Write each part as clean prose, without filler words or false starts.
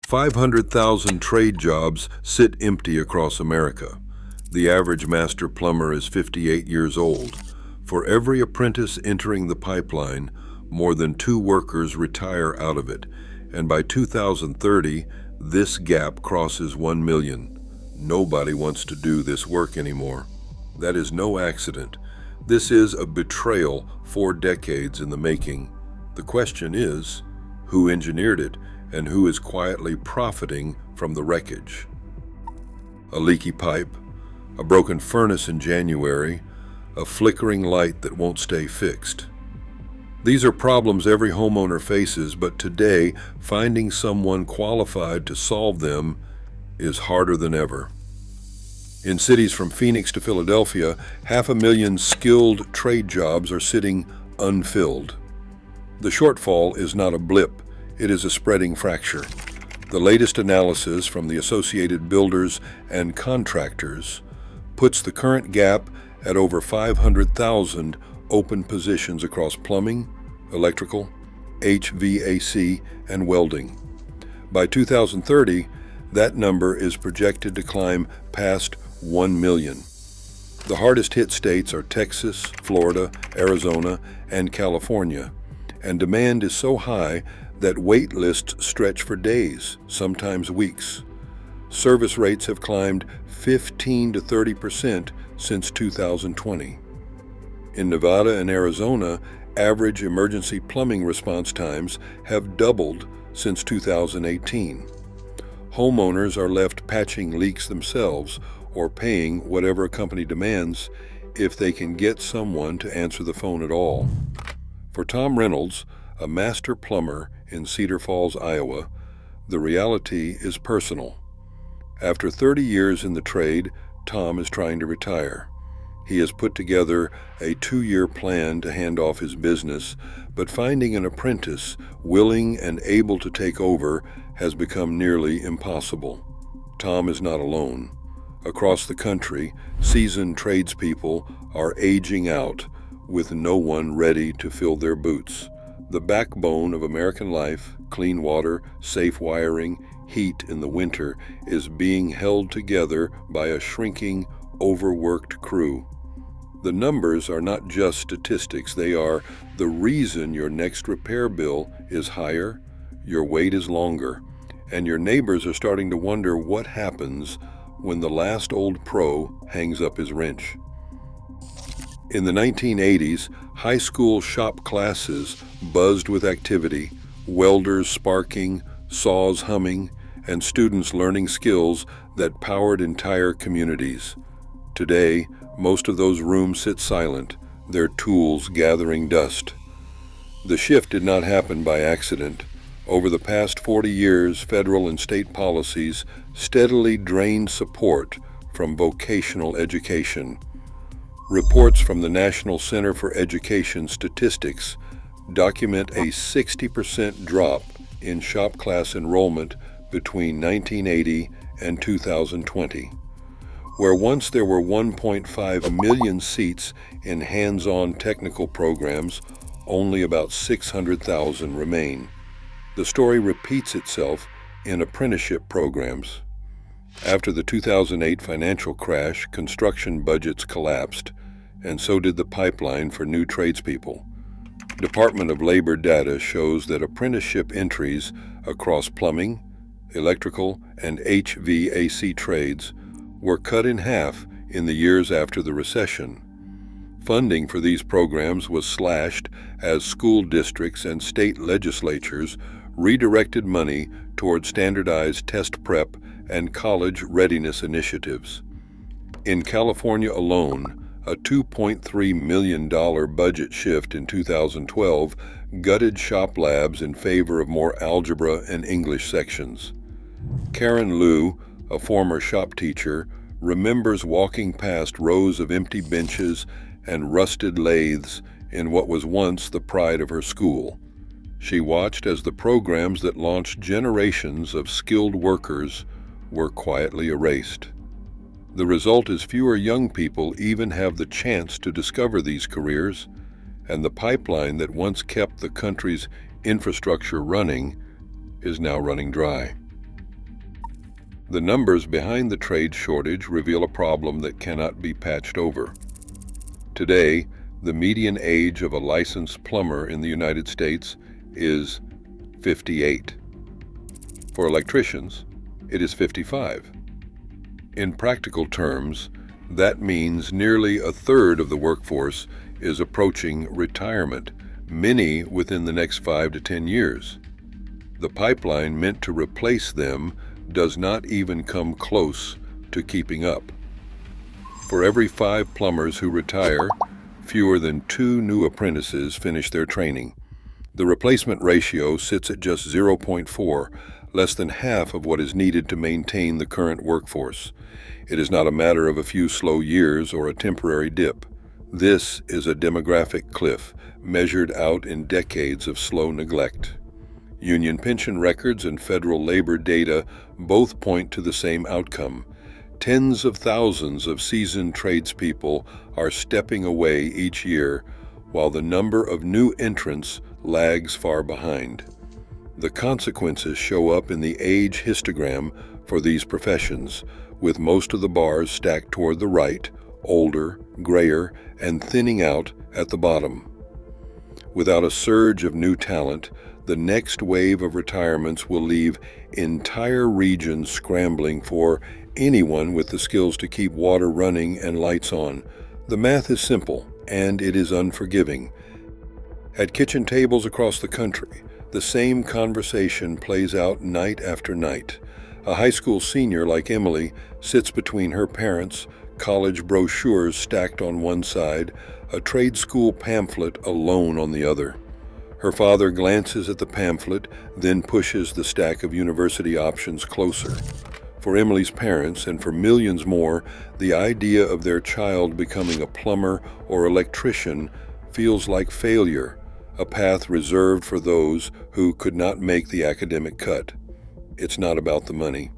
500,000 trade jobs sit empty across America. The average master plumber is 58 years old. For every apprentice entering the pipeline, more than 2 workers retire out of it, and by 2030, this gap crosses 1 million. Nobody wants to do this work anymore. That is no accident. This is a betrayal 4 decades in the making. The question is, who engineered it and who is quietly profiting from the wreckage? A leaky pipe, a broken furnace in January, a flickering light that won't stay fixed. These are problems every homeowner faces, but today, finding someone qualified to solve them is harder than ever. In cities from Phoenix to Philadelphia, 500,000 skilled trade jobs are sitting unfilled. The shortfall is not a blip, it is a spreading fracture. The latest analysis from the Associated Builders and Contractors puts the current gap at over 500,000 open positions across plumbing, electrical, HVAC, and welding. By 2030, that number is projected to climb past 1 million. The hardest hit states are Texas, Florida, Arizona, and California, and demand is so high that wait lists stretch for days, sometimes weeks. Service rates have climbed 15 to 30% since 2020. In Nevada and Arizona, average emergency plumbing response times have doubled since 2018. Homeowners are left patching leaks themselves or paying whatever a company demands if they can get someone to answer the phone at all. For Tom Reynolds, a master plumber in Cedar Falls, Iowa, the reality is personal. After 30 years in the trade, Tom is trying to retire. He has put together a 2-year plan to hand off his business, but finding an apprentice willing and able to take over has become nearly impossible. Tom is not alone. Across the country, seasoned tradespeople are aging out with no one ready to fill their boots. The backbone of American life, clean water, safe wiring, heat in the winter, is being held together by a shrinking, overworked crew. The numbers are not just statistics, they are the reason your next repair bill is higher, your wait is longer, and your neighbors are starting to wonder what happens when the last old pro hangs up his wrench. In the 1980s, high school shop classes buzzed with activity, welders sparking, saws humming, and students learning skills that powered entire communities. Today, most of those rooms sit silent, their tools gathering dust. The shift did not happen by accident. Over the past 40 years, federal and state policies steadily drained support from vocational education. Reports from the National Center for Education Statistics document a 60% drop in shop class enrollment between 1980 and 2020. Where once there were 1.5 million seats in hands-on technical programs, only about 600,000 remain. The story repeats itself in apprenticeship programs. After the 2008 financial crash, construction budgets collapsed, and so did the pipeline for new tradespeople. Department of Labor data shows that apprenticeship entries across plumbing, electrical, and HVAC trades were cut in half in the years after the recession. Funding for these programs was slashed as school districts and state legislatures redirected money toward standardized test prep and college readiness initiatives. In California alone, a $2.3 million budget shift in 2012 gutted shop labs in favor of more algebra and English sections. Karen Liu, a former shop teacher, remembers walking past rows of empty benches and rusted lathes in what was once the pride of her school. She watched as the programs that launched generations of skilled workers were quietly erased. The result is fewer young people even have the chance to discover these careers, and the pipeline that once kept the country's infrastructure running is now running dry. The numbers behind the trade shortage reveal a problem that cannot be patched over. Today, the median age of a licensed plumber in the United States is 58. For electricians, it is 55. In practical terms, that means nearly a third of the workforce is approaching retirement, many within the next 5 to 10 years. The pipeline meant to replace them does not even come close to keeping up. For every 5 plumbers who retire, fewer than 2 new apprentices finish their training. The replacement ratio sits at just 0.4, less than half of what is needed to maintain the current workforce. It is not a matter of a few slow years or a temporary dip. This is a demographic cliff measured out in decades of slow neglect. Union pension records and federal labor data both point to the same outcome. Tens of thousands of seasoned tradespeople are stepping away each year, while the number of new entrants lags far behind. The consequences show up in the age histogram for these professions, with most of the bars stacked toward the right, older, grayer, and thinning out at the bottom. Without a surge of new talent, the next wave of retirements will leave entire regions scrambling for anyone with the skills to keep water running and lights on. The math is simple, and it is unforgiving. At kitchen tables across the country, the same conversation plays out night after night. A high school senior like Emily sits between her parents, college brochures stacked on one side, a trade school pamphlet alone on the other. Her father glances at the pamphlet, then pushes the stack of university options closer. For Emily's parents, and for millions more, the idea of their child becoming a plumber or electrician feels like failure, a path reserved for those who could not make the academic cut. It's not about the money.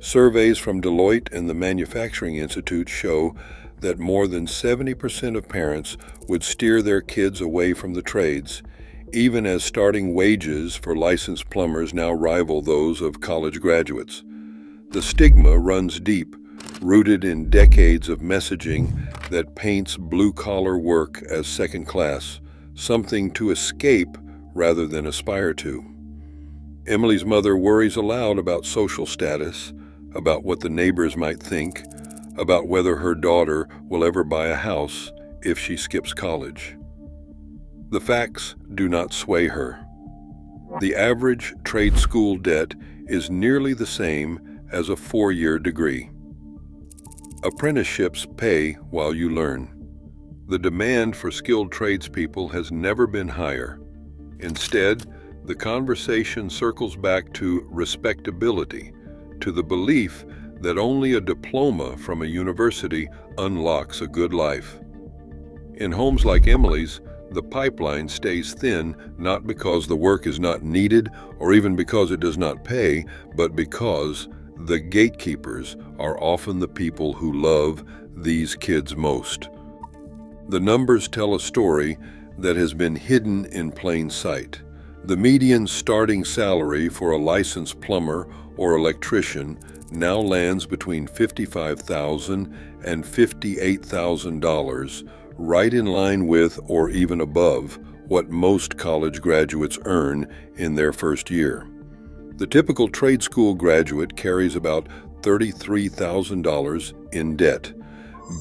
Surveys from Deloitte and the Manufacturing Institute show that more than 70% of parents would steer their kids away from the trades, even as starting wages for licensed plumbers now rival those of college graduates. The stigma runs deep, rooted in decades of messaging that paints blue-collar work as second class, something to escape rather than aspire to. Emily's mother worries aloud about social status, about what the neighbors might think, about whether her daughter will ever buy a house if she skips college. The facts do not sway her. The average trade school debt is nearly the same as a 4-year degree. Apprenticeships pay while you learn. The demand for skilled tradespeople has never been higher. Instead, the conversation circles back to respectability, to the belief that only a diploma from a university unlocks a good life. In homes like Emily's, the pipeline stays thin not because the work is not needed or even because it does not pay, but because the gatekeepers are often the people who love these kids most. The numbers tell a story that has been hidden in plain sight. The median starting salary for a licensed plumber or electrician now lands between $55,000 and $58,000, right in line with or even above what most college graduates earn in their first year. The typical trade school graduate carries about $33,000 in debt,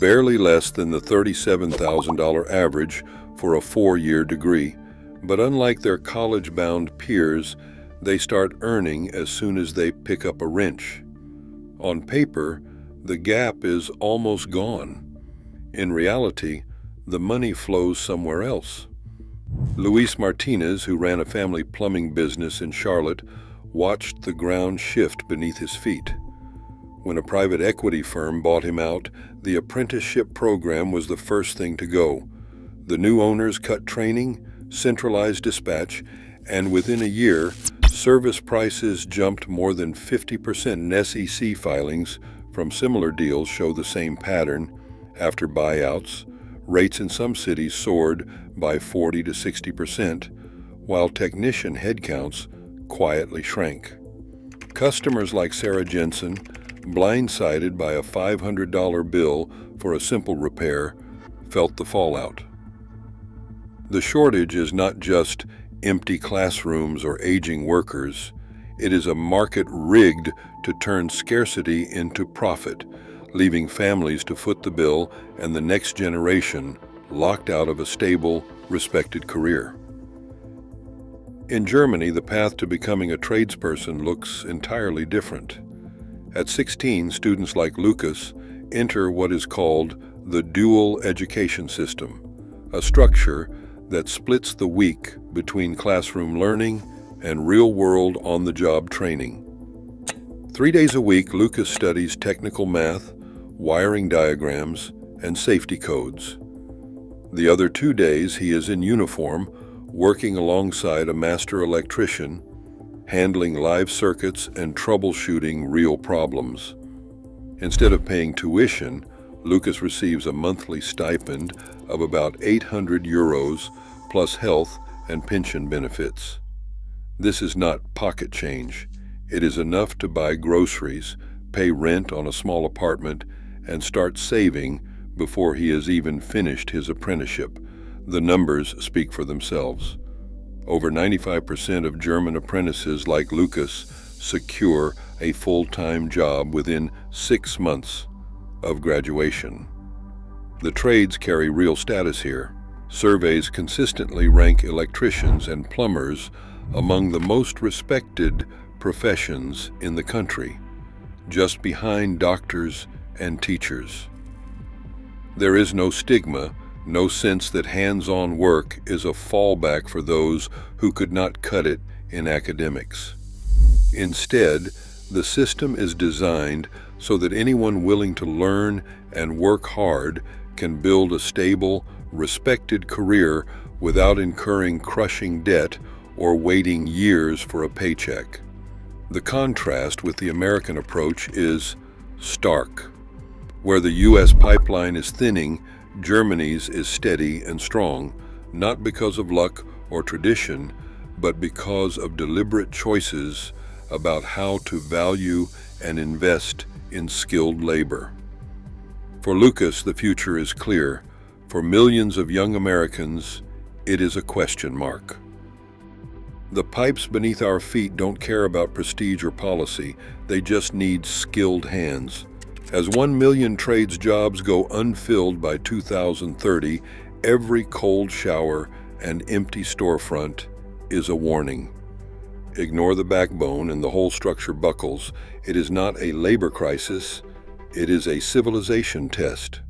barely less than the $37,000 average for a 4-year degree. But unlike their college-bound peers, they start earning as soon as they pick up a wrench. On paper, the gap is almost gone. In reality, the money flows somewhere else. Luis Martinez, who ran a family plumbing business in Charlotte, watched the ground shift beneath his feet. When a private equity firm bought him out, the apprenticeship program was the first thing to go. The new owners cut training, centralized dispatch, and within a year, service prices jumped more than 50%. And SEC filings from similar deals show the same pattern. After buyouts, rates in some cities soared by 40 to 60%, while technician headcounts quietly shrank. Customers like Sarah Jensen, blindsided by a $500 bill for a simple repair, felt the fallout. The shortage is not just empty classrooms or aging workers. It is a market rigged to turn scarcity into profit, leaving families to foot the bill and the next generation locked out of a stable, respected career. In Germany, the path to becoming a tradesperson looks entirely different. At 16, students like Lucas enter what is called the dual education system, a structure that splits the week between classroom learning and real-world on-the-job training. 3 days a week, Lucas studies technical math, wiring diagrams, and safety codes. The other 2 days, he is in uniform, working alongside a master electrician, handling live circuits and troubleshooting real problems. Instead of paying tuition, Lucas receives a monthly stipend of about 800 euros plus health and pension benefits. This is not pocket change. It is enough to buy groceries, pay rent on a small apartment, and start saving before he has even finished his apprenticeship. The numbers speak for themselves. Over 95% of German apprentices like Lucas secure a full-time job within 6 months of graduation. The trades carry real status here. Surveys consistently rank electricians and plumbers among the most respected professions in the country, just behind doctors and teachers. There is no stigma, no sense that hands-on work is a fallback for those who could not cut it in academics. Instead, the system is designed so that anyone willing to learn and work hard can build a stable, respected career without incurring crushing debt or waiting years for a paycheck. The contrast with the American approach is stark. Where the U.S. pipeline is thinning, Germany's is steady and strong, not because of luck or tradition, but because of deliberate choices about how to value and invest in skilled labor. For Lucas, the future is clear. For millions of young Americans, it is a question mark. The pipes beneath our feet don't care about prestige or policy. They just need skilled hands. As 1 million trades jobs go unfilled by 2030, every cold shower and empty storefront is a warning. Ignore the backbone and the whole structure buckles. It is not a labor crisis, it is a civilization test.